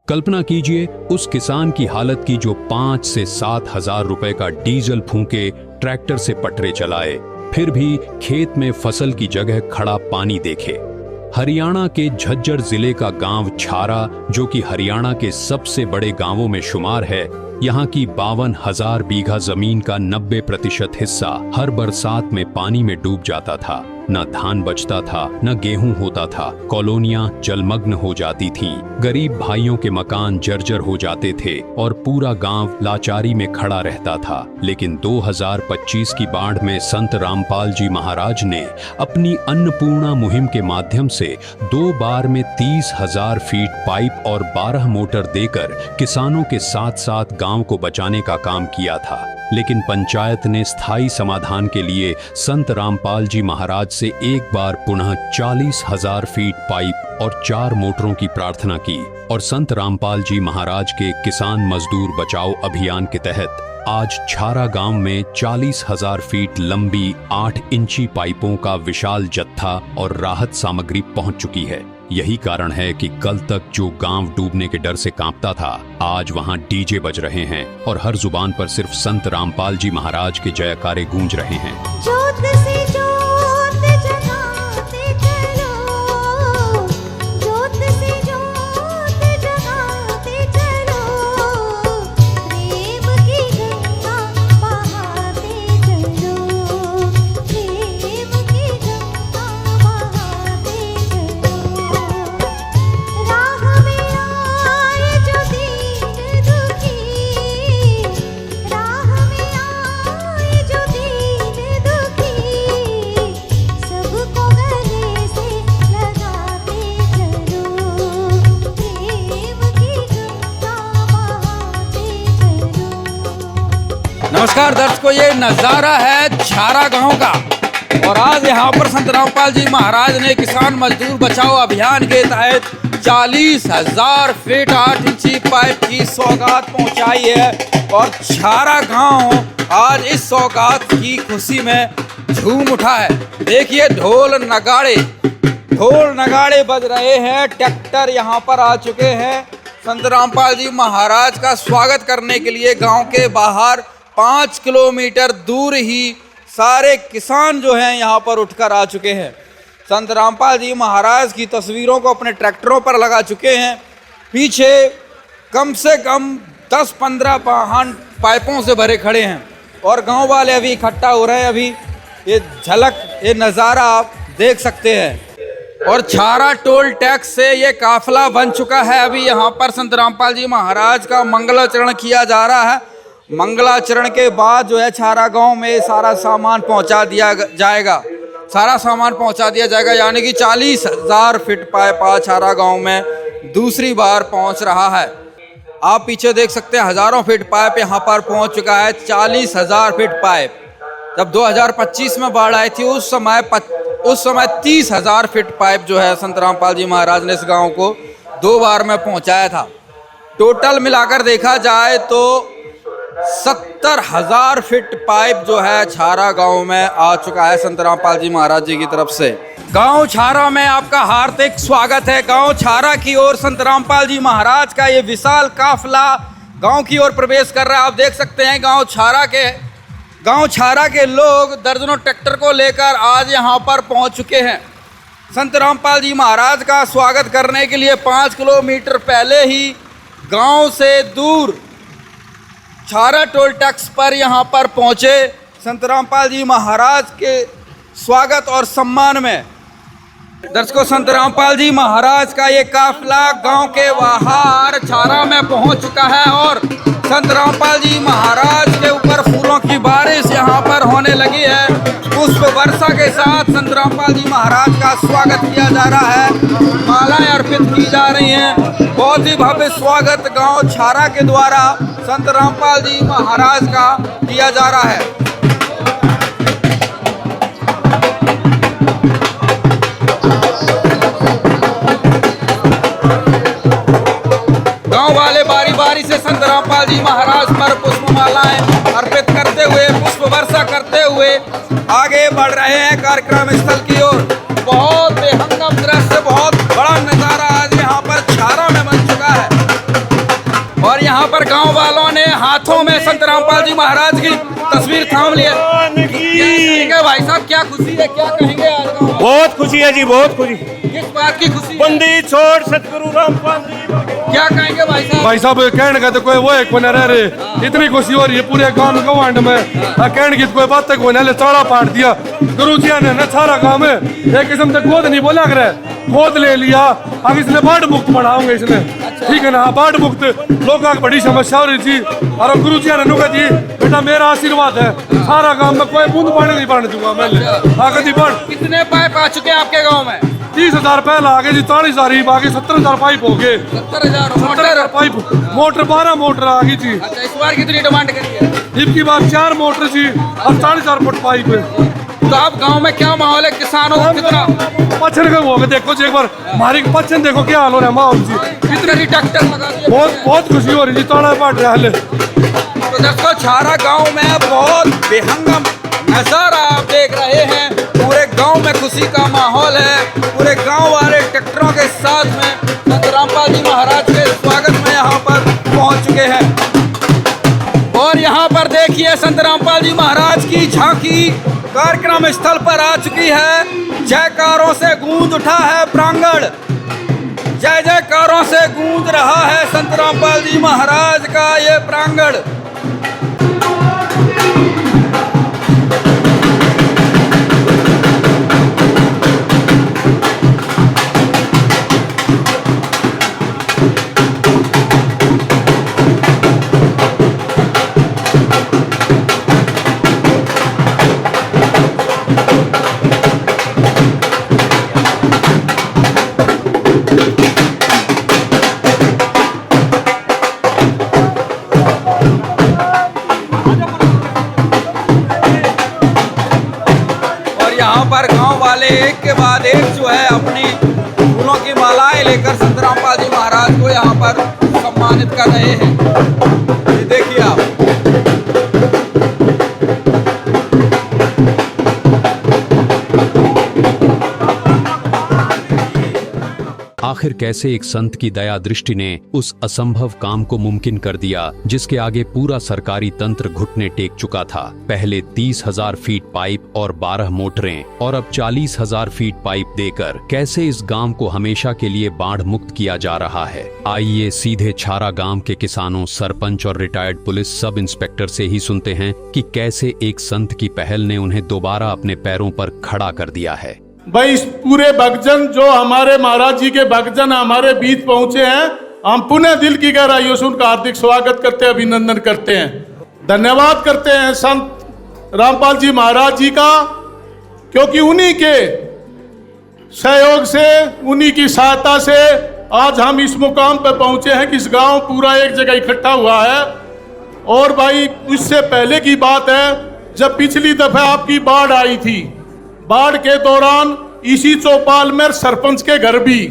कल्पना कीजिए उस किसान की हालत की जो 5 से 7 हजार रुपए का डीजल फूंके ट्रैक्टर से पटरे चलाए, फिर भी खेत में फसल की जगह खड़ा पानी देखे। हरियाणा के झज्जर जिले का गांव छारा, जो कि हरियाणा के सबसे बड़े गांवों में शुमार है, यहाँ की 52,000 बीघा जमीन का 90% हिस्सा हर बरसात में पानी में डूब जाता था। न धान बचता था, न गेहूं होता था। कॉलोनियां जलमग्न हो जाती थीं, गरीब भाइयों के मकान जर्जर हो जाते थे और पूरा गांव लाचारी में खड़ा रहता था। लेकिन 2025 की बाढ़ में संत रामपाल जी महाराज ने अपनी अन्नपूर्णा मुहिम के माध्यम से 2 बार में 30,000 फीट पाइप और 12 मोटर देकर किसानों के साथ साथ गांव को बचाने का काम किया था। लेकिन पंचायत ने स्थायी समाधान के लिए संत रामपाल जी महाराज से एक बार पुनः 40,000 फीट पाइप और 4 मोटरों की प्रार्थना की और संत रामपाल जी महाराज के किसान मजदूर बचाओ अभियान के तहत आज छारा गांव में 40,000 फीट लंबी 8 इंची पाइपों का विशाल जत्था और राहत सामग्री पहुंच चुकी है। यही कारण है कि कल तक जो गांव डूबने के डर से कांपता था, आज वहां डीजे बज रहे हैं और हर जुबान पर सिर्फ संत रामपाल जी महाराज के जयकारे गूंज रहे हैं। जोत से जोत जगाते चलो, जोत से जोत जगाते चलो, प्रेम की गंगा बहाते चलो, प्रेम की गंगा बहाते चलो। राह में आए जो दीन दुखी, राह में आए जो दीन दुखी, सबको गले से लगाते चलो, प्रेम की गंगा बहाते चलो। नमस्कार दर्शकों, ये नज़ारा है छारा गांव का और आज यहाँ पर संत रामपाल जी महाराज ने किसान मजदूर बचाओ अभियान के तहत 40,000 फीट 8 इंची पाइप की सौगात पहुँचाई है और छारा गांव आज इस सौगात की खुशी में झूम उठा है। देखिए ढोल नगाड़े बज रहे हैं, ट्रैक्टर यहाँ पर आ चुके हैं संत रामपाल जी महाराज का स्वागत करने के लिए। गांव के बाहर 5 किलोमीटर दूर ही सारे किसान जो हैं यहाँ पर उठकर आ चुके हैं। संत रामपाल जी महाराज की तस्वीरों को अपने ट्रैक्टरों पर लगा चुके हैं। पीछे कम से कम 10-15 वाहन पाइपों से भरे खड़े हैं और गांव वाले अभी इकट्ठा हो रहे हैं। अभी ये झलक, ये नज़ारा आप देख सकते हैं। और छारा टोल टैक्स से ये काफिला बन चुका है। अभी यहाँ पर संत रामपाल जी महाराज का मंगलाचरण किया जा रहा है। मंगलाचरण के बाद जो है छारा गांव में सारा सामान पहुंचा दिया जाएगा, यानी कि 40,000 फीट पाइप आज छारा गांव में दूसरी बार पहुंच रहा है। आप पीछे देख सकते हैं हजारों फीट पाइप यहाँ पर पहुंच चुका है। 40,000 फीट पाइप जब 2025 में बाढ़ आई थी उस समय 30,000 फीट पाइप जो है संत रामपाल जी महाराज ने इस गाँव को 2 बार में पहुँचाया था। टोटल मिलाकर देखा जाए तो 70,000 फीट पाइप जो है छारा गांव में आ चुका है संत रामपाल जी महाराज जी की तरफ से। गांव छारा में आपका हार्दिक स्वागत है। गांव छारा की ओर संत रामपाल जी महाराज का ये विशाल काफिला गांव की ओर प्रवेश कर रहा है। आप देख सकते हैं गांव छारा के लोग दर्जनों ट्रैक्टर को लेकर आज यहां पर पहुंच चुके हैं। संत रामपाल जी महाराज का स्वागत करने के लिए 5 किलोमीटर पहले ही गांव से दूर छारा टोल टैक्स पर यहाँ पर पहुँचे संत रामपाल जी महाराज के स्वागत और सम्मान में। दर्शकों, संत रामपाल जी महाराज का ये काफिला गांव के बाहर छारा में पहुँच चुका है और संत रामपाल जी महाराज के ऊपर फूलों की बारिश यहाँ पर होने लगी है। पुष्प वर्षा के साथ संत रामपाल जी महाराज का स्वागत किया जा रहा है, मालाएं अर्पित की जा रही हैं। बहुत ही भव्य स्वागत गांव छारा के द्वारा संत रामपाल जी महाराज का किया जा रहा है। गांव वाले बारी बारी से संत रामपाल जी महाराज पर पुष्पमालाएं अर्पित करते हुए, पुष्प वर्षा करते हुए आगे बढ़ रहे हैं कार्यक्रम स्थल की ओर। बहुत बेहंगम दृश्य, बहुत बड़ा नजारा आज यहाँ पर छारा में बन चुका है। गांव वालों ने हाथों में संत रामपाल जी महाराज की तस्वीर थाम ली है। क्या कहेंगे भाई साहब, क्या खुशी है, क्या कहेंगे आज गाँव वाले? बहुत खुशी है जी, बहुत खुशी। किस बात की खुशी है? बंदी छोड़ सतगुरु रामपाल जी। क्या कहेंगे भाई साहब? भाई साहब कहने का तो कोई वो है कोई न रह रहे, इतनी खुशी हो रही है पूरे गांव गवांड में। कहने की कोई बात कोई ना, चाड़ा पाट दिया गुरु जी ने ना सारा गांव में। एक किस्म से गोद नहीं बोला कर, गोद ले लिया। अब इसने बाढ़ मुक्त बनाओगे इसने, ठीक है ना। बाढ़ मुक्त लोगों की बड़ी समस्या हो रही थी, और गुरु जी ने नुका जी बेटा मेरा आशीर्वाद है, सारा गांव में कोई बूंद पानी नहीं पड़ने दूंगा मैं। आगे दी बढ़। कितने पाइप आ चुके हैं आपके गांव में? 30,000 पहले आगे जी, 40,000 आगे 70,000 पाइप हो गए। 70,000 मोटर। 70,000 पाइप मोटर 12 मोटर आ गई थी। अच्छा, इस बार कितनी डिमांड करी है? इनकी बात 4 मोटर थी और 40,000 फुट पाइप है। तो आप गांव में क्या माहौल है, किसानों को कितना? पछन का हो गया, देखो जी एक बार हमारी पछन देखो क्या हाल हो रहा है माहौल जी। कितने ट्रैक्टर लगा दिए? बहुत खुशी हो रही जी, ताड़ा पाट रहा है। तो दोस्तों, छारा गांव में बहुत बेहंगम नजारा आप देख रहे हैं। पूरे गांव में खुशी का माहौल है, पूरे गांव वाले ट्रैक्टरों के साथ में संत रामपाल जी महाराज के स्वागत में यहाँ पर पहुँच चुके हैं। और यहाँ पर देखिए संत रामपाल जी महाराज की झांकी कार्यक्रम स्थल पर आ चुकी है। जयकारों से गूंज उठा है प्रांगण, जय जयकारों से गूंज रहा है संत रामपाल जी महाराज का ये प्रांगण। पर गांव वाले एक के बाद एक जो है अपनी फूलों की मालाएं लेकर संत रामपाल जी महाराज को यहाँ पर सम्मानित कर रहे हैं। ये देखिए आप। आखिर कैसे एक संत की दया दृष्टि ने उस असंभव काम को मुमकिन कर दिया जिसके आगे पूरा सरकारी तंत्र घुटने टेक चुका था। पहले 30,000 फीट पाइप और 12 मोटरें और अब 40,000 फीट पाइप देकर कैसे इस गांव को हमेशा के लिए बाढ़ मुक्त किया जा रहा है। आइए सीधे छारा गांव के किसानों, सरपंच और रिटायर्ड पुलिस सब इंस्पेक्टर से ही सुनते हैं कि कैसे एक संत की पहल ने उन्हें दोबारा अपने पैरों पर खड़ा कर दिया है। भाई इस पूरे भक्तजन जो हमारे महाराज जी के भक्तजन हमारे बीच पहुंचे हैं, हम पुनः दिल की गहराइयों से उनका हार्दिक स्वागत करते हैं, अभिनंदन करते हैं, धन्यवाद करते हैं संत रामपाल जी महाराज जी का, क्योंकि उन्हीं के सहयोग से, उन्हीं की सहायता से आज हम इस मुकाम पर पहुंचे हैं कि इस गांव पूरा एक जगह इकट्ठा हुआ है। और भाई उससे पहले की बात है, जब पिछली दफा आपकी बाढ़ आई थी, बाढ़ के दौरान इसी चौपाल में सरपंच के घर भी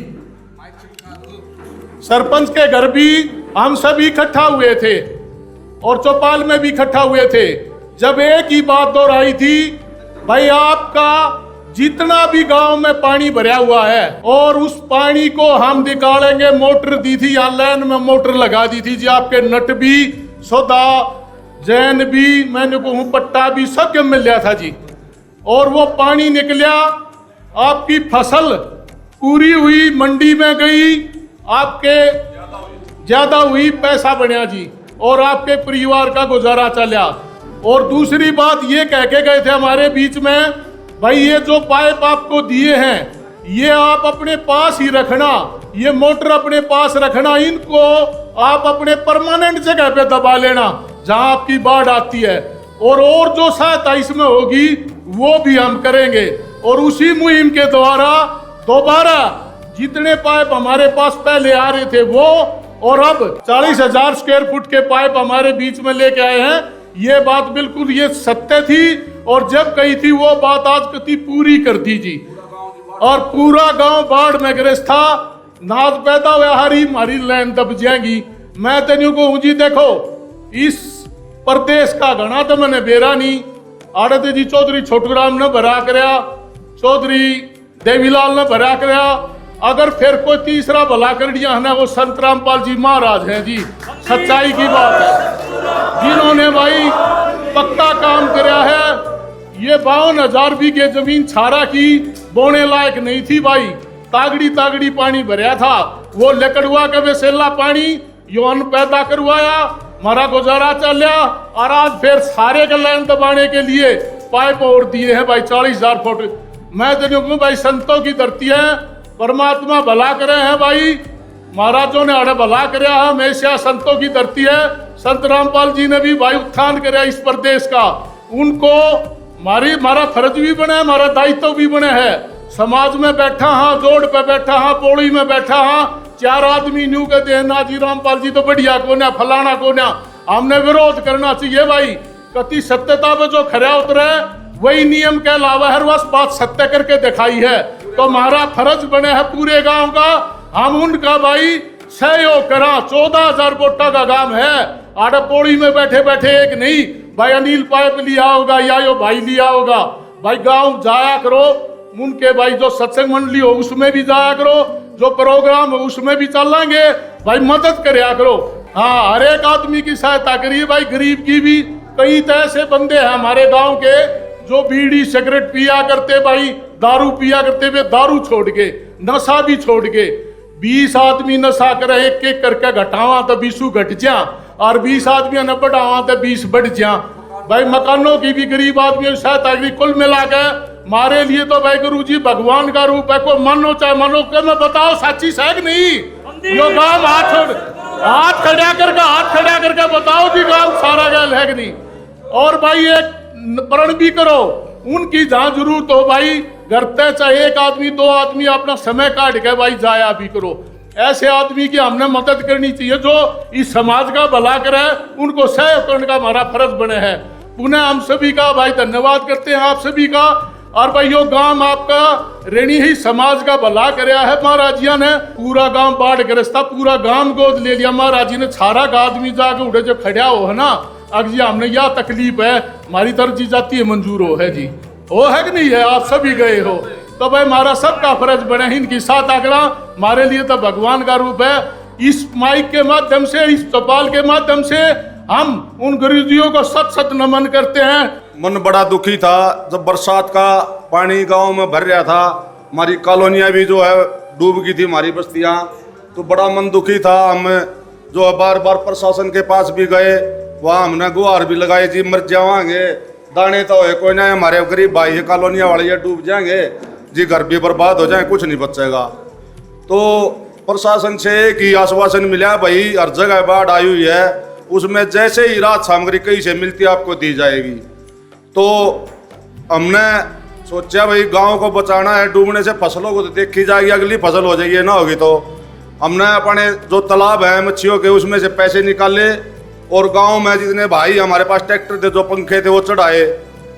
हम सभी इकट्ठा हुए थे और चौपाल में भी इकट्ठा हुए थे। जब एक ही बात दोहराई थी, भाई आपका जितना भी गांव में पानी भरा हुआ है और उस पानी को हम निकालेंगे। मोटर दी थी, या लाइन में मोटर लगा दी थी जी, आपके नट भी, सौदा, जैन भी, मैंने कहूँ पट्टा भी सब के मिल गया था जी। और वो पानी निकला, आपकी फसल पूरी हुई, मंडी में गई, आपके ज्यादा हुई, पैसा बढ़िया जी, और आपके परिवार का गुजारा चला। और दूसरी बात ये कह के गए थे हमारे बीच में, भाई ये जो पाइप आपको दिए हैं ये आप अपने पास ही रखना, ये मोटर अपने पास रखना, इनको आप अपने परमानेंट जगह पे दबा लेना जहां आपकी बाढ़ आती है। और जो सहायता इसमें होगी वो भी हम करेंगे। और उसी मुहिम के द्वारा दोबारा जितने पाइप हमारे पास पहले आ रहे थे वो, और अब 40,000 स्क्वायर फुट के पाइप हमारे बीच में लेके आए हैं। ये बात बिल्कुल ये सत्य थी, और जब कही थी वो बात आज कति पूरी कर दी जी। और पूरा गांव बाढ़ में ग्रस्त था, नाज पैदा हुआ, हमारी लाइन दब जाएंगी। मैं तेनू कहूँ जी, देखो इस प्रदेश का घना तो मैंने बेरा नहीं, आड़ते जी चौधरी छोटूराम ने भरा करया, चौधरी देवीलाल ने भरा करया, अगर फिर कोई तीसरा भला कर दिया है ना, वो संत रामपाल जी महाराज हैं जी। सच्चाई की बात है। जिन्होंने भाई पक्का काम कराया है, ये 52,000 बीघे जमीन छारा की बोने लायक नहीं थी भाई, तागड़ी तागड़ी पानी भरया था। वो लकड़ुआ के बेसेला पानी यौन पैदा करवाया, हमारा गुजारा चलिया, और आज फिर सारे के लाइन दबाने के लिए पाइप और दिए हैं भाई 40,000 फुट। मैं तो कहूँ भाई संतों की धरती है, परमात्मा भला करे हैं भाई, महाराजों ने अड़े भला कराया है, हमेशा संतों की धरती है। संत रामपाल जी ने भी भाई उत्थान कराया इस प्रदेश का, उनको हमारा फर्ज भी बना है, हमारा दायित्व भी बने है। समाज में बैठा हाँ, जोड़ पे बैठा हाँ, पौड़ी में बैठा हाँ, 4 आदमी न्यू कहते हैं ना जी रामपाल जी तो बढ़िया को ना, फलाना को ना, हमने विरोध करना चाहिए भाई। कति सत्यता पे जो खरा उतरे वही नियम के अलावा हर वक्त बात सत्य करके दिखाई है। तो हमारा फर्ज बने है पूरे गांव का, हम उनका भाई सहयोग करा। 14,000 वोटा का गांव है, आड़े पौड़ी में बैठे बैठे एक नहीं भाई अनिल पाइप लिया होगा या यो भाई लिया होगा भाई, गांव जाया करो, उनके भाई जो सत्संग मंडली हो उसमें भी जाया करो, जो प्रोग्राम हो उसमें भी चलेंगे भाई, मदद करया करो। हाँ, हर एक आदमी की सहायता करिए भाई, गरीब की भी। कई तो ऐसे बंदे हैं हमारे गांव के जो बीड़ी सिगरेट पिया करते भाई, दारू पिया करते हुए दारू छोड़ के, नशा भी छोड़ के। 20 आदमी नशा करे, एक एक करके घटावा तो 20 घट जा, और 20 आदमी न बढ़ावा तो 20 बढ़ जा भाई। मकानों की भी गरीब आदमियों की सहायता करी। कुल मिला के हमारे लिए तो भाई गुरु जी भगवान का रूप है, को मानो चाहे मानो के, मैं बताओ सच्ची सह नहीं। यो गांव हाथ खड़ा करके बताओ जी गांव सारा गैल है कि नहीं। और भाई एक प्रण भी करो, उनकी जहां जरूरत हो भाई, करते चाहे 1 आदमी 2 आदमी अपना समय काट के भाई जाया भी करो। ऐसे आदमी की हमने मदद करनी चाहिए जो इस समाज का भला करे, उनको सहयोग करने का हमारा फर्ज बने है। पुनः हम सभी का भाई धन्यवाद करते हैं आप सभी का। और भाई यो गांव आपका ऋणी ही समाज का भला कराया है। महाराज जी ने पूरा गांव बाढ़ ग्रस्त था, पूरा गांव गोद ले लिया। महाराज जी ने छारा का आदमी जाके उठे जो खड़ा हो है ना, अब जी हमने यह तकलीफ है, हमारी तरफ जी जाती है मंजूर हो है जी, हो है कि नहीं है, आप सभी गए हो, तो भाई हमारा सबका फर्ज बने इनकी साथ आगरा। हमारे लिए तो भगवान का रूप है। इस माइक के माध्यम से, इस चौपाल के माध्यम से हम उन गुरुजियों को सत सत नमन करते हैं। मन बड़ा दुखी था जब बरसात का पानी गांव में भर रहा था, हमारी कॉलोनियां भी जो है डूब गई थी, हमारी बस्तियां, तो बड़ा मन दुखी था। हम जो है बार बार प्रशासन के पास भी गए, वहाँ हमने गुहार भी लगाई जी मर जावांगे, दाने तो है कोई ना, हमारे गरीब भाई है कॉलोनियां वाले ये डूब जाएंगे जी, घर भी बर्बाद हो जाए, कुछ नहीं बचेगा। तो प्रशासन से एक ही आश्वासन मिला, भाई हर जगह बाढ़ आई हुई है, उसमें जैसे ही राहत सामग्री कहीं से मिलती आपको दी जाएगी। तो हमने सोचा भाई गांव को बचाना है, डूबने से फसलों को तो देखी जाएगी, अगली फसल हो जाएगी, ना होगी तो हमने अपने जो तालाब है मच्छियों के उसमें से पैसे निकाले, और गांव में जितने भाई हमारे पास ट्रैक्टर थे, जो पंखे थे वो चढ़ाए।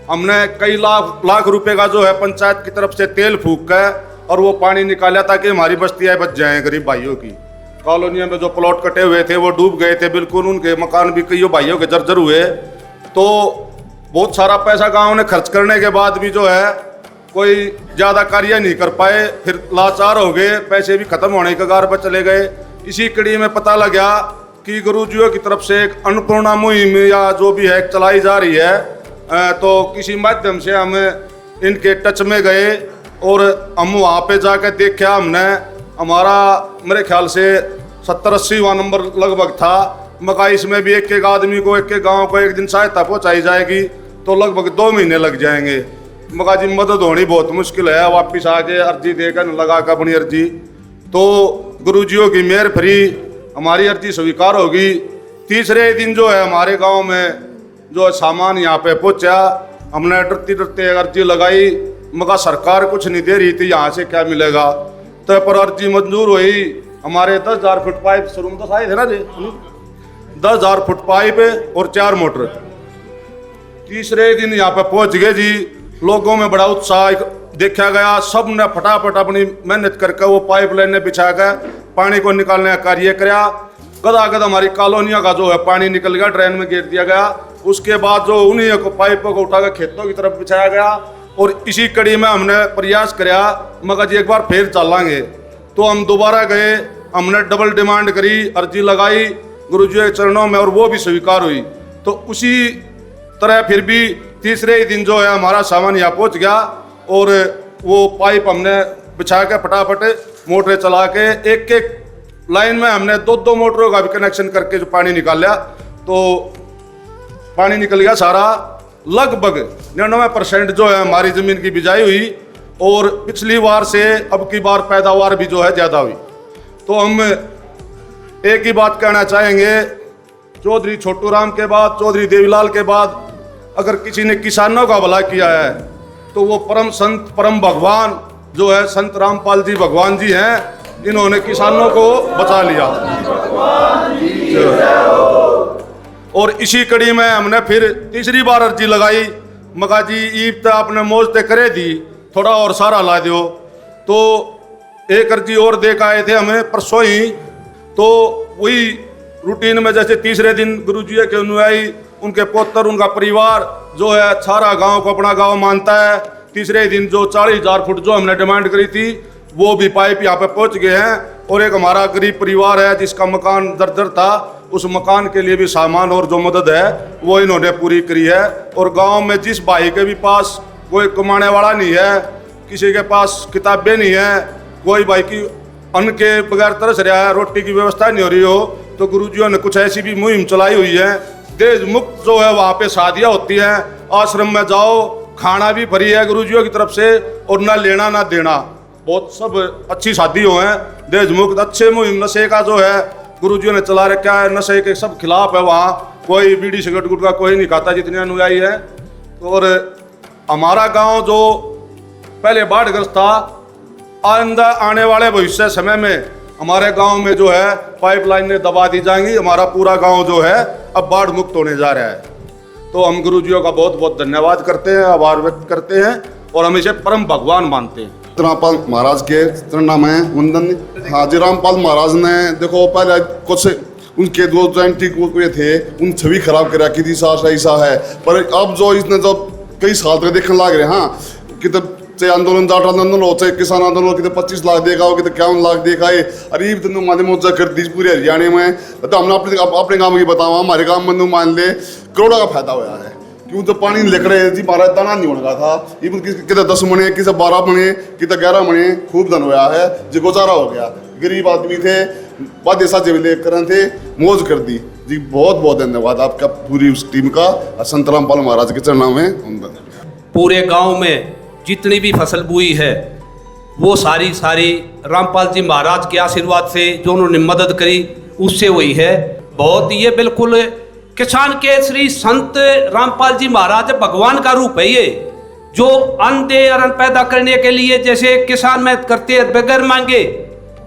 हमने कई लाख रुपए का जो है पंचायत की तरफ से तेल फूंक कर और वो पानी निकाला ताकि हमारी बस्तियाँ बच जाएं गरीब भाइयों की। कॉलोनियों में जो प्लॉट कटे हुए थे वो डूब गए थे बिल्कुल, उनके मकान भी कई भाइयों के जर्जर हुए। तो बहुत सारा पैसा गांव ने खर्च करने के बाद भी जो है कोई ज़्यादा कार्य नहीं कर पाए, फिर लाचार हो गए, पैसे भी खत्म होने के कगार पर चले गए। इसी कड़ी में पता लगा कि गुरुजियों की तरफ से एक अन्नपूर्णा मुहिम या जो भी है चलाई जा रही है, तो किसी माध्यम से हम इनके टच में गए और हम वहाँ पे जाकर देखा। हमने हमारा मेरे ख्याल से 70-80वां नंबर लगभग था। मगर इसमें भी एक एक आदमी को, एक एक गाँव को एक दिन सहायता पहुँचाई जाएगी तो लगभग 2 महीने लग जाएंगे। मगर जी मदद होनी बहुत मुश्किल है, वापिस आके अर्जी देकर लगा कर अपनी अर्जी, तो गुरुजियों की मेहर फ्री हमारी अर्जी स्वीकार होगी। तीसरे दिन जो है हमारे गांव में जो सामान यहाँ पे पहुँचा, हमने डरते अर्जी लगाई, मगर सरकार कुछ नहीं दे रही थी, यहाँ से क्या मिलेगा। तो पर अर्जी मंजूर हुई। हमारे 10,000 फुट पाइप शुरू में तो आए थे ना जी, 10,000 फुट पाइप और 4 मोटर। तीसरे दिन यहाँ पे पहुँच गए जी, लोगों में बड़ा उत्साह देखा गया। सब ने फटाफट अपनी मेहनत करके वो पाइप लाइनें बिछा कर पानी को निकालने का कार्य किया। गदागद हमारी कॉलोनियों का जो है पानी निकल गया, ड्रेन में गिर दिया गया। उसके बाद जो उन्हीं को पाइपों को उठाकर खेतों की तरफ बिछाया गया। और इसी कड़ी में हमने प्रयास किया मगर जी एक बार फिर चलेंगे, तो हम दोबारा गए, हमने डबल डिमांड करी, अर्जी लगाई। गुरु जी के चरणों में और वो भी स्वीकार हुई। तो उसी तरह फिर भी तीसरे ही दिन जो है हमारा सामान यहाँ पहुँच गया और वो पाइप हमने बिछा के फटाफट मोटरें चला के एक एक लाइन में हमने दो मोटरों का भी कनेक्शन करके जो पानी निकाल लिया, तो पानी निकल गया सारा। लगभग 99% जो है हमारी ज़मीन की बिजाई हुई और पिछली बार से अब की बार पैदावार भी जो है ज़्यादा हुई। तो हम एक ही बात कहना चाहेंगे, चौधरी छोटू राम के बाद, चौधरी देवीलाल के बाद अगर किसी ने किसानों का भला किया है तो वो परम संत परम भगवान जो है संत रामपाल जी भगवान जी हैं। इन्होंने किसानों को बचा लिया। और इसी कड़ी में हमने फिर तीसरी बार अर्जी लगाई, मगा जी ईब तो आपने मौज ते करे दी, थोड़ा और सारा ला दो। तो एक अर्जी और दे के आए थे हमें परसों ही। तो वही रूटीन में जैसे तीसरे दिन गुरु जी के अनुयायी, उनके पुत्र, उनका परिवार जो है सारा गांव को अपना गांव मानता है। तीसरे दिन जो 40,000 फुट जो हमने डिमांड करी थी वो भी पाइप यहाँ पे पहुँच गए हैं। और एक हमारा गरीब परिवार है जिसका मकान दरदर था, उस मकान के लिए भी सामान और जो मदद है वो इन्होंने पूरी करी है। और गांव में जिस भाई के भी पास कोई कमाने वाला नहीं है, किसी के पास किताबें नहीं है, कोई भाई की अन्न के बगैर तरस रहा है, रोटी की व्यवस्था नहीं हो रही हो, तो गुरुजियों ने कुछ ऐसी भी मुहिम चलाई हुई है। देश मुक्त जो है वहाँ पे शादियाँ होती हैं, आश्रम में जाओ, खाना भी फ्री है गुरुजियों की तरफ से और ना लेना ना देना, बहुत सब अच्छी शादी हो हैं। देश मुक्त अच्छे मुहिम नशे का जो है गुरुजियों ने चला रखा है, नशे के सब खिलाफ है वहाँ, कोई बीड़ी सिगरेट गुटखा कोई नहीं खाता जितने अनुयायी है। और हमारा गांव जो पहले बाढ़ग्रस्त था, आने वाले भविष्य समय में हमारे गांव में जो है पाइपलाइनें दबा दी जाएंगी, हमारा पूरा गांव जो है अब बाढ़ मुक्त होने जा रहा है। तो हम गुरुजियों का बहुत बहुत धन्यवाद करते हैं, आभार व्यक्त करते हैं और हम इसे परम भगवान मानते हैं। रामपाल महाराज के नाम है वंदन। हाजी रामपाल महाराज ने देखो पहले कुछ उनके दो एंटी हुए थे, उन छवि खराब कर रखी थी, ऐसा है। पर अब जो इसने जो कई साल तक देखने लग रहे हाँ कि चाहे आंदोलन जाट आंदोलन हो, चाहे किसान आंदोलन हो, कितने 25 लाख देगा हो, कितने 51 लाख देगा है। अरे तो माने मुआवजा कर दी पूरे हरियाणा में। तो हमने अपने गाँव की बतावा, हमारे गाँव में मान ले करोड़ों का फायदा हुआ है। क्यों तो पानी लेकर जी 12 दाना नहीं होने का था, इवन कितने 10 महीने, किसी 12 महीने, कितने 11 महीने खूब धन हुआ है, जो गुजारा हो गया। गरीब आदमी थे, वाद्य साजे लेकर थे, मौज कर दी जी। बहुत बहुत धन्यवाद आपका पूरी उस टीम का। संत रामपाल महाराज के चरणों में पूरे गांव में जितनी भी फसल बोई है वो सारी रामपाल जी महाराज के आशीर्वाद से जो उन्होंने मदद करी उससे हुई है। बहुत ये बिल्कुल किसान के श्री संत रामपाल जी महाराज भगवान का रूप है ये, जो अन्न दे और अन्न पैदा करने के लिए जैसे किसान मेहनत करते हैं बगैर मांगे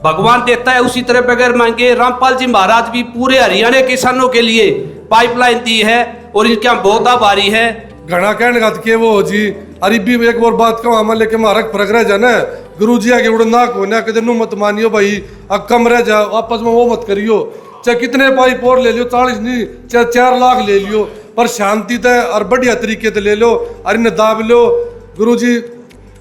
भगवान देता है, उसी तरह बगैर मांगे रामपाल जी महाराज भी पूरे हरियाणा किसानों के लिए पाइपलाइन दी है और इनके हम बहुत आभारी है। घना कहने का के वो जी अरबी में एक और बात कहूँ हमारे लेके मारक फरक रह जाना गुरु जी आगे उड़ ना को ना कहते नू मत मानियो भाई, अब कम रह जा, आपस में वो मत करियो, चाहे कितने पाइप और ले लियो, 40 नहीं चाहे 4 लाख ले लियो, पर शांति तय और बढ़िया तरीके से ले लो और इन्हें दाब लो। गुरु जी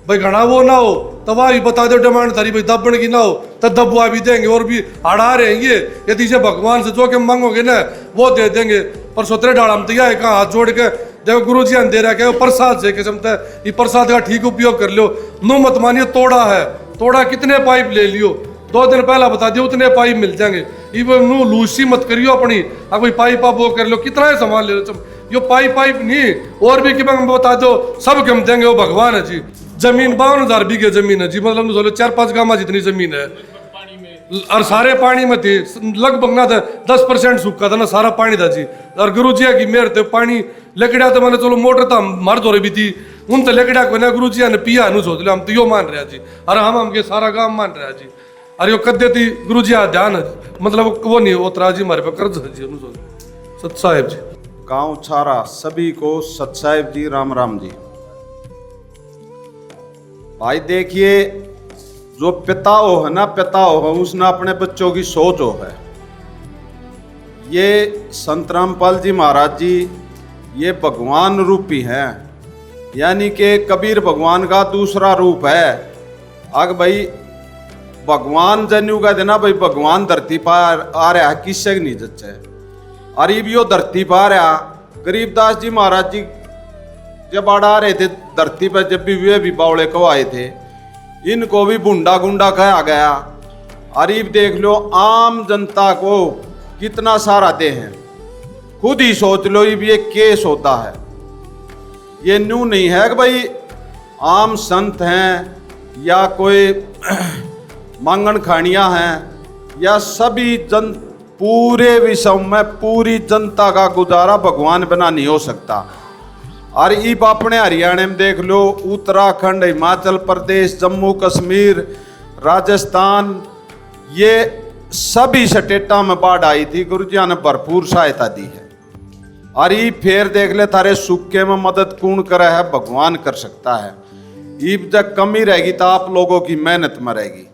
भाई घना वो ना हो तब भी बता दो डिमांड थारी भाई दबने की ना हो तब दबवा भी देंगे और भी अड़ा रहेंगे। यदि से भगवान से जो के मांगोगे ना वो दे देंगे। पर सोतरे डाल हम तैयार कहाँ हाथ जोड़ के देखो गुरु जी दे रहा है प्रसाद से किस्म है, ये प्रसाद का ठीक उपयोग कर लो। नो मत मानिए तोड़ा है, तोड़ा कितने पाइप ले लियो, 2 दिन पहला बता दियो उतने पाइप मिल जाएंगे। ये नो लूसी मत करियो अपनी, अब कोई पाइप आप वो कर लो, कितना है सामान ले लो, यो पाइप नहीं और भी कि बता दो सब कम देंगे, वो भगवान है जी। जमीन 52,000 बीघे जमीन है जी, मतलब 4-5 गाँव जितनी जमीन है और सारे पानी में थी, लगभग ना था 10% सूखा था ना, सारा पानी था जी। और गुरु जी की मेहर थे, पानी लकड़ा तो मैंने चलो मोटर तो मर्द हो रही भी थी, उन तो लकड़ा को ना गुरु जी ने पिया नु सोच लिया, हम तो यो मान रहे जी और हम के सारा गाँव मान रहे जी। अरे यो कद्दे थी गुरु जी ध्यान है, मतलब वो नहीं उतरा जी हमारे पे कर्ज है जी। सत साहेब जी गाँव छारा सभी को सत साहेब जी राम राम जी। भाई देखिए जो पिता हो है ना, पिता हो उसने अपने बच्चों की सोच हो है। ये संत रामपाल जी महाराज जी ये भगवान रूपी हैं, यानी कि कबीर भगवान का दूसरा रूप है। अग भाई भगवान जन्यू का देना भाई भगवान धरती पर आ रहा है, किससे नहीं जच्चा है। और ये भी वो धरती पर आ गरीबदास जी महाराज जी जब आ रहे थे धरती पर, जब भी वे भी बावड़े को आए थे, इनको भी बुंडा गुंडा कहा गया। और ये देख लो आम जनता को कितना सहारा दे हैं। खुद ही सोच लो ये केस होता है। ये न्यू नहीं है कि भाई आम संत हैं या कोई मांगन खानियां हैं, या सभी जन पूरे विश्व में पूरी जनता का गुजारा भगवान बना नहीं हो सकता। और इब अपने हरियाणा में देख लो, उत्तराखंड, हिमाचल प्रदेश, जम्मू कश्मीर, राजस्थान, ये सभी स्टेटा में बाढ़ आई थी, गुरुजिया ने भरपूर सहायता दी है। और ये फिर देख ले थारे सूखे में मदद कौन करे है, भगवान कर सकता है। ईब जब कमी रहेगी तो आप लोगों की मेहनत में रहेगी।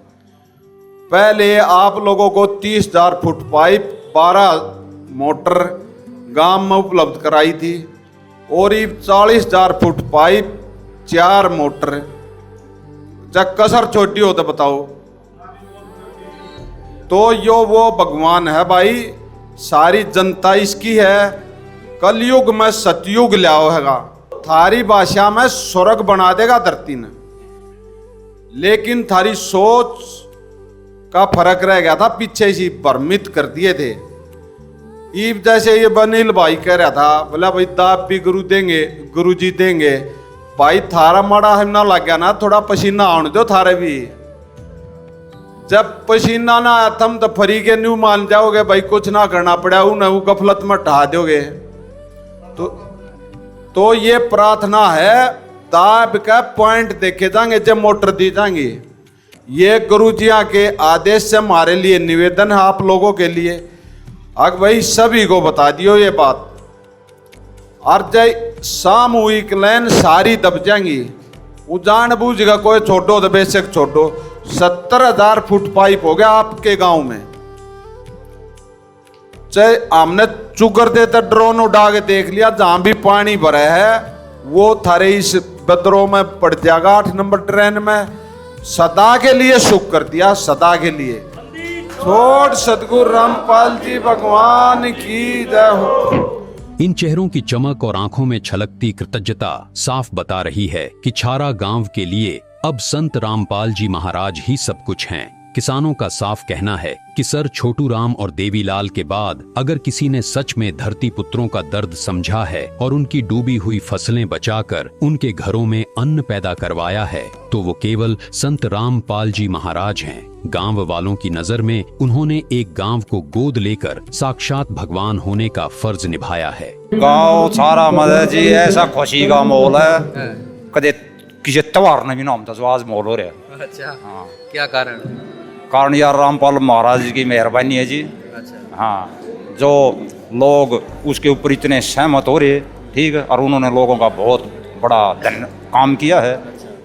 पहले आप लोगों को 30,000 फुट पाइप 12 मोटर गांव में उपलब्ध कराई थी, और ये 40,000 फुट पाइप 4 मोटर। जब कसर छोटी हो तो बताओ। तो यो वो भगवान है भाई, सारी जनता इसकी है। कलयुग में सतयुग लाओ हैगा, थारी भाषा में स्वर्ग बना देगा धरती ने। लेकिन थारी सोच का फर्क रह गया था, पीछे से भ्रमित कर दिए थे। ईब जैसे ये बनील भाई कह रहा था, बोला भाई दाब भी गुरु देंगे, गुरु जी देंगे। भाई थारा माड़ा हम ना लग गया ना, थोड़ा पसीना आने दो थारे भी। जब पसीना ना आया तुम तो फरी के न्यू मान जाओगे भाई कुछ ना करना पड़ा, उन्हें गफलत में ढा दोगे। तो ये प्रार्थना है, दाब का पॉइंट देखे जाएंगे जब मोटर दी जाएंगी। ये गुरुजिया के आदेश से हमारे लिए निवेदन है आप लोगों के लिए। अब भाई सभी को बता दियो ये बात। और जय सामूहिक लाइन सारी दब जाएंगी, वो जान बूझेगा कोई छोटो तो बेशक छोटो। 70,000 फुट पाइप हो गया आपके गांव में। चाहे हमने चुकर देते ड्रोन उड़ा के देख लिया, जहां भी पानी भरा है वो थारे इस बदरों में पड़ जाएगा। 8 नंबर ट्रेन में सदा के लिए सुख कर दिया, सदा के लिए। छोड़ सतगुरु रामपाल जी भगवान की जय हो। इन चेहरों की चमक और आंखों में छलकती कृतज्ञता साफ बता रही है कि छारा गांव के लिए अब संत रामपाल जी महाराज ही सब कुछ हैं। किसानों का साफ कहना है कि सर छोटू राम और देवीलाल के बाद अगर किसी ने सच में धरती पुत्रों का दर्द समझा है और उनकी डूबी हुई फसलें बचाकर उनके घरों में अन्न पैदा करवाया है, तो वो केवल संत रामपाल जी महाराज हैं। गांव वालों की नजर में उन्होंने एक गांव को गोद लेकर साक्षात भगवान होने का फर्ज निभाया है। गांव सारा मदद जी ऐसा खुशी का माहौल है, कदे किसी त्योहार ने भी नाम था जो आज माहौल हो रहा है। अच्छा, हाँ, क्या कारण? कारण यार रामपाल महाराज जी की मेहरबानी है जी। अच्छा, हाँ, जो लोग उसके ऊपर इतने सहमत हो रहे, ठीक है, और उन्होंने लोगों का बहुत बड़ा काम किया है।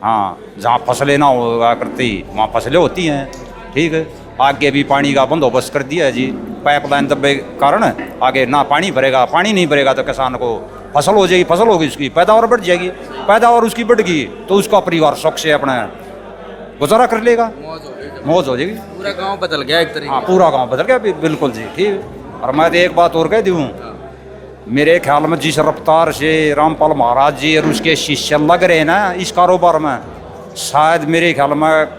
हाँ, जहाँ फसलें ना हुआ करती वहाँ फसलें होती हैं, ठीक है। आगे भी पानी का बंदोबस्त कर दिया है जी। पाइपलाइन दबे कारण आगे ना पानी भरेगा, पानी नहीं भरेगा तो किसान को फसल हो जाएगी, फसल होगी, उसकी पैदावार बढ़ जाएगी, पैदावार उसकी बढ़ गई तो उसका परिवार शौक से अपना गुजारा कर लेगा, मौज हो जाएगी। पूरा गांव बदल गया एक तरीके। हाँ, पूरा गांव बदल गया बिल्कुल जी, ठीक। और मैं तो एक बात और कह दूँ, मेरे ख्याल में जिस रफ्तार से रामपाल महाराज जी और उसके शिष्य लग रहे हैं ना इस कारोबार में, शायद मेरे ख्याल में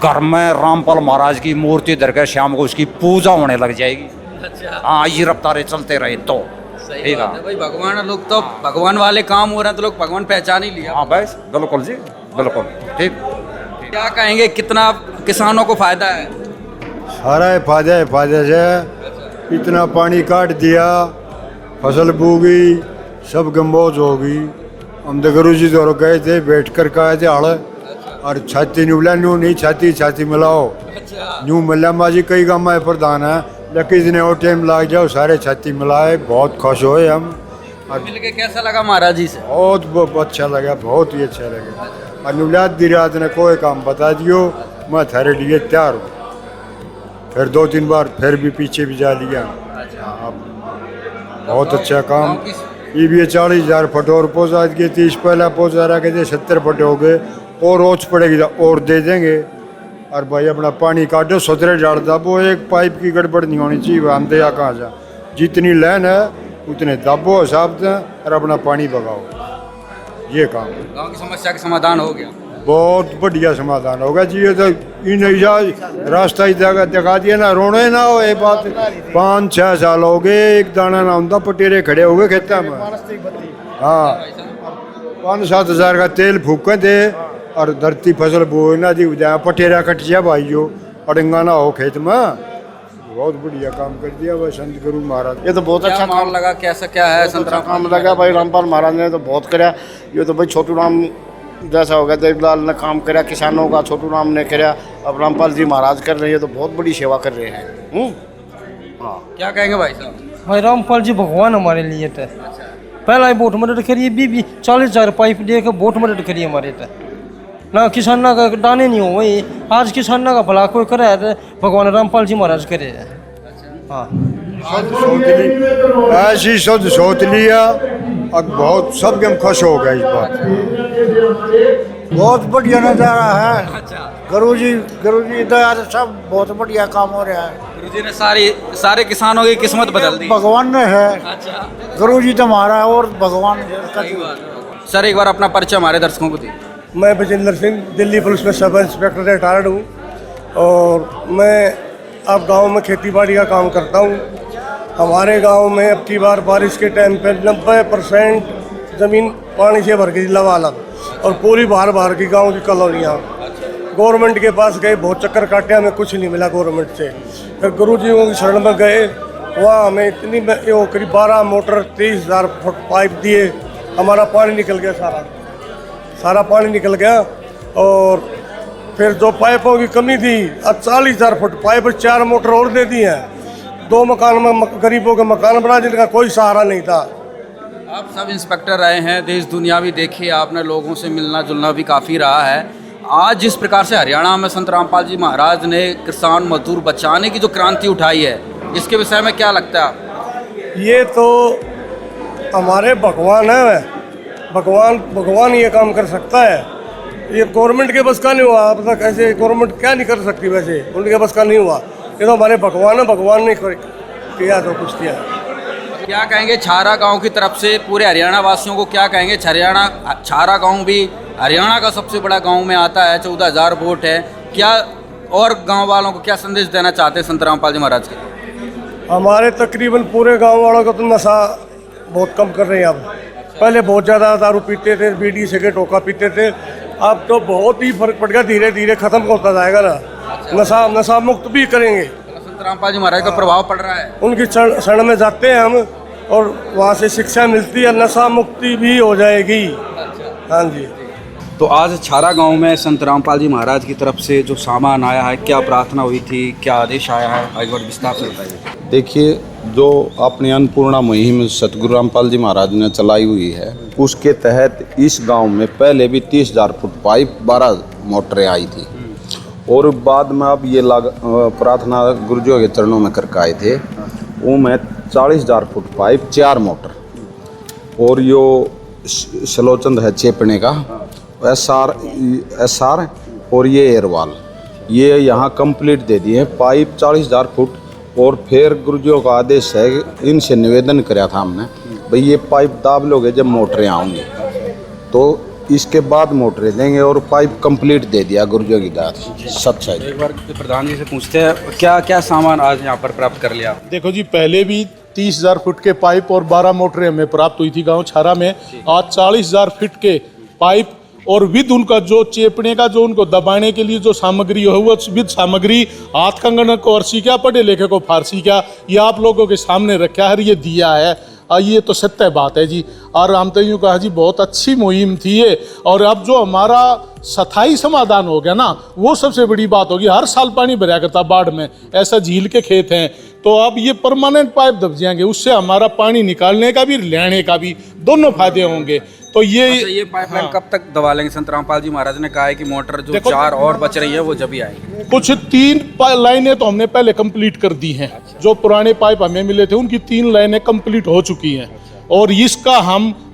घर में रामपाल महाराज की मूर्ति धरकर शाम को उसकी पूजा होने लग जाएगी। अच्छा, हाँ, ये रफ्तारें चलते रहे तो सही बात है भाई। भगवान लोग तो भगवान वाले काम हो रहे हैं तो लोग भगवान पहचान ही लिया। हाँ बस बिल्कुल जी, बिल्कुल ठीक। क्या कहेंगे, कितना किसानों को फायदा है? सारा फायदा है, फायदा से इतना पानी काट दिया, फसल बूगी, सब गंबोज होगी। हम तो गुरु जी तो गए थे, बैठ कर कहे थे हड़ और छाती नहीं मिला, न्यू नहीं छाती छाती मिलाओ। न्यू मिला माजी कई गाँव में प्रधान है, लेकिन इतने और टाइम लग जाओ सारे छाती मिलाए, बहुत खुश हुए हम। और मिलके कैसा लगा महाराज जी से? बहुत अच्छा लगा, बहुत ही अच्छा लगा। और नुलाद दी रात ने कोई काम बता दियो, मैं थारे लिए तैयार हूँ। फिर 2-3 बार फिर भी पीछे भी जा लिया। बहुत अच्छा काम। ये भी 40,000 फुट और पहुँचा दिए, 30 पहला पहुँचा रहा के 70 फुट हो गए, और रोज पड़ेगी तो और दे देंगे। और भाई अपना पानी काटो, 17 डाल दा, वो एक पाइप की गड़बड़ नहीं होनी चाहिए, हम दे कहाँ जा जितनी लाइन है उतने दाबो हिसाब से और अपना पानी बगाओ, ये काम है। गांव की समस्या का समाधान हो गया। बहुत बढ़िया समाधान होगा जी। ये तो इन रास्ता ही दिखा दिया ना, रोने ना हो। ये बात 5-6 साल हो गए, एक दाना ना होता, पटेरे खड़े हो गए खेता में। हाँ, 5-7 हज़ार का तेल फूके थे और धरती फसल बोना जी, पटेरा कट जा भाइयों, अड़ंगा ना हो खेत में। बहुत बढ़िया काम कर दिया वह संत गुरु महाराज। ये तो बहुत अच्छा काम लगा, कैसा क्या है संतराम काम लगा भाई। रामपाल महाराज ने तो बहुत कराया। ये तो भाई छोटू राम जैसा हो गया, देवलाल ने काम कराया किसानों का, छोटू राम ने कराया, अब रामपाल जी महाराज कर रहे हैं, तो बहुत बड़ी सेवा कर रहे हैं। हाँ, क्या कहेंगे भाई साहब? भाई रामपाल जी भगवान हमारे लिए तो पहला ही वोट मदद करिए, बीबी 40,000 पाइप दे के वोट मदद करिए हमारे तो ना, किसाना का दाने नहीं हो वही। आज किसाना का भला कोई करे तो भगवान रामपाल जी महाराज करे। हाँ, ऐसी शुद्ध सोच लिया, अब बहुत सब हम खुश हो गए इस बात। बहुत बढ़िया नज़ारा है। गुरु जी तो यार सब बहुत बढ़िया काम हो रहा है। गुरु जी ने सारे किसानों की किस्मत बदल दी। भगवान ने है। गुरु जी तो हमारा और भगवान का। सर एक बार अपना परिचय हमारे दर्शकों को दी। मैं बजिंदर सिंह, दिल्ली पुलिस में सब इंस्पेक्टर रिटायर्ड हूँ और मैं अब गांव में खेती बाड़ी का काम करता हूँ। हमारे गांव में अब की बार बारिश के टाइम पे 90% ज़मीन पानी से भर गई लबालब, और पूरी बाहर की गांव की कॉलोनियाँ। गवर्नमेंट के पास गए, बहुत चक्कर काटे, हमें कुछ नहीं मिला गवर्नमेंट से। फिर गुरु जी की शरण में गए, वहाँ हमें इतनी करीब 12 मोटर 30,000 फुट पाइप दिए, हमारा पानी निकल गया, सारा पानी निकल गया। और फिर जो पाइपों की कमी थी, अब 40,000 फुट पाइप 4 मोटर और दे दी हैं। 2 मकान में गरीबों के मकान बना, जिनका कोई सहारा नहीं था। आप सब इंस्पेक्टर रहे हैं, देश दुनिया भी देखी आपने, लोगों से मिलना जुलना भी काफ़ी रहा है। आज जिस प्रकार से हरियाणा में संत रामपाल जी महाराज ने किसान मजदूर बचाने की जो क्रांति उठाई है, इसके विषय में क्या लगता है? ये तो हमारे भगवान है, भगवान ये काम कर सकता है। ये गवर्नमेंट के बस का नहीं हुआ। अब तक ऐसे गवर्नमेंट क्या नहीं कर सकती, वैसे उनके बस का नहीं हुआ। ये तो हमारे भगवान है, भगवान ने किया तो कुछ किया। क्या कहेंगे छारा गांव की तरफ से पूरे हरियाणा वासियों को? क्या कहेंगे? छारा गांव भी हरियाणा का सबसे बड़ा गांव में आता है, 14,000 वोट है। क्या और गांव वालों को क्या संदेश देना चाहते हैं संत रामपाल जी महाराज के? हमारे तकरीबन पूरे गांव वालों को तो नशा बहुत कम कर रहे हैं। अब पहले बहुत ज़्यादा दारू पीते थे, बीड़ी सिगरेट होका पीते थे, अब तो बहुत ही फर्क पड़ गया। धीरे धीरे खत्म होता जाएगा ना। नशा मुक्त भी करेंगे। संत रामपाल जी महाराज का प्रभाव पड़ रहा है। उनकी शरण में जाते हैं हम और वहाँ से शिक्षा मिलती है, नशा मुक्ति भी हो जाएगी। हाँ जी। तो आज छारा गांव में संत रामपाल जी महाराज की तरफ से जो सामान आया है, क्या प्रार्थना हुई थी, क्या आदेश आया है, एक बार विस्तार से बताइए। देखिए, जो अपनी अन्नपूर्णा मुहिम सतगुरु रामपाल जी महाराज ने चलाई हुई है, उसके तहत इस गांव में पहले भी 30,000 फुट पाइप 12 मोटरें आई थी, और बाद में अब ये प्रार्थना गुरुजियों के चरणों में करके आए थे, वो में 40,000 फुट पाइप 4 मोटर, और यो सलोचंद है चेपने का SR और ये एयरवाल, ये यहाँ कंप्लीट दे दिए पाइप 40,000 फुट। और फिर गुरुजियों का आदेश है, इनसे निवेदन कराया था हमने, भाई ये पाइप दाब लोगे जब मोटरें आऊँगी, तो इसके बाद मोटरें देंगे, और पाइप कंप्लीट दे दिया गुरुजियों की दाद सच्चाई। एक बार प्रधान जी से पूछते हैं, क्या क्या सामान आज यहाँ पर प्राप्त कर लिया? देखो जी, पहले भी 30,000 फुट के पाइप और 12 मोटरें हमें प्राप्त हुई थी गांव छारा में। आज 40,000 फीट के पाइप और विद उनका जो चेपने का, जो उनको दबाने के लिए जो सामग्री है, वो विद सामग्री हाथ कंगन को और क्या पढ़े लिखे को फारसी क्या, ये आप लोगों के सामने रखा है, ये दिया है। ये तो सत्य बात है जी। और हम तो यूँ कहा जी, बहुत अच्छी मुहिम थी ये। और अब जो हमारा स्थायी समाधान हो गया ना, वो सबसे बड़ी बात होगी। हर साल पानी भरा करता बाढ़ में, ऐसा झील के खेत हैं, तो अब ये परमानेंट पाइप दब जाएंगे, उससे हमारा पानी निकालने का भी लेने का भी दोनों फायदे होंगे। तो ये पाइपलाइन कब तक दबा लेंगे? संत रामपाल जी महाराज ने कहा है कि मोटर जो 4 और बच रही है वो जब ही आएगी। कुछ 3 लाइनें तो हमने पहले कंप्लीट कर दी हैं। जो पुराने पाइप हमें मिले थे, उनकी 3 लाइनें कंप्लीट हो चुकी हैं। और इसका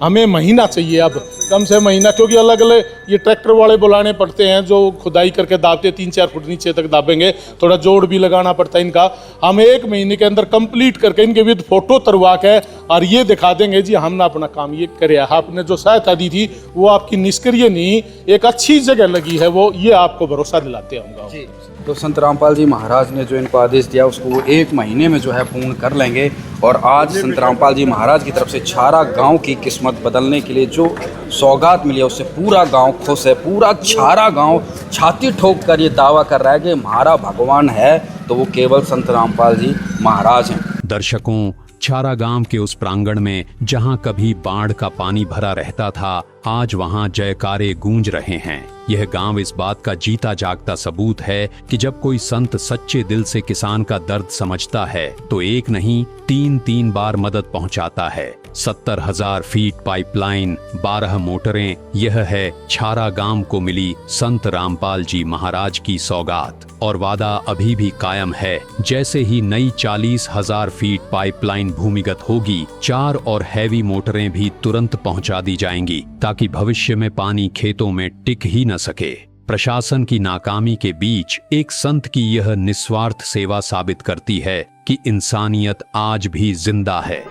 हमें महीना चाहिए, अब कम से महीना, क्योंकि अलग अलग ये ट्रैक्टर वाले बुलाने पड़ते हैं जो खुदाई करके दाबते 3-4 फुट नीचे तक दाबेंगे, थोड़ा जोड़ भी लगाना पड़ता है इनका। हम 1 महीने के अंदर कंप्लीट करके इनके विद फोटो तरवा के और ये दिखा देंगे जी हमने अपना काम ये करे। आपने जो सहायता दी थी वो आपकी निष्क्रिय नहीं, एक अच्छी जगह लगी है, वो ये आपको भरोसा दिलाते होंगे। तो संत रामपाल जी महाराज ने जो इनको आदेश दिया उसको वो 1 महीने में जो है पूर्ण कर लेंगे। और आज संत रामपाल जी महाराज की तरफ से छारा गांव की किस्मत बदलने के लिए जो सौगात मिली है उससे पूरा गांव खुश है। पूरा छारा गांव छाती ठोक कर ये दावा कर रहा है कि हमारा भगवान है तो वो केवल संत रामपाल जी महाराज हैं। दर्शकों, छारा गांव के उस प्रांगण में जहां कभी बाढ़ का पानी भरा रहता था, आज वहां जयकारे गूंज रहे हैं। यह गांव इस बात का जीता जागता सबूत है कि जब कोई संत सच्चे दिल से किसान का दर्द समझता है तो एक नहीं 3 बार मदद पहुंचाता है। 70,000 फीट पाइपलाइन, 12 मोटरें, यह है छारा गांव को मिली संत रामपाल जी महाराज की सौगात। और वादा अभी भी कायम है, जैसे ही नई 40,000 फीट पाइपलाइन भूमिगत होगी, 4 और हैवी मोटरें भी तुरंत पहुंचा दी जाएंगी ताकि भविष्य में पानी खेतों में टिक ही न सके। प्रशासन की नाकामी के बीच एक संत की यह निस्वार्थ सेवा साबित करती है कि इंसानियत आज भी जिंदा है।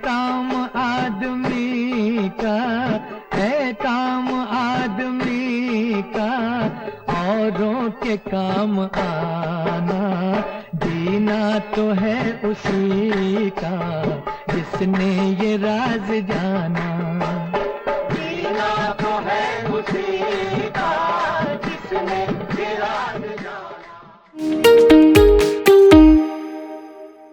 काम आदमी का है, काम आदमी का औरों के काम आना, जीना तो है उसी का जिसने ये राज जाना।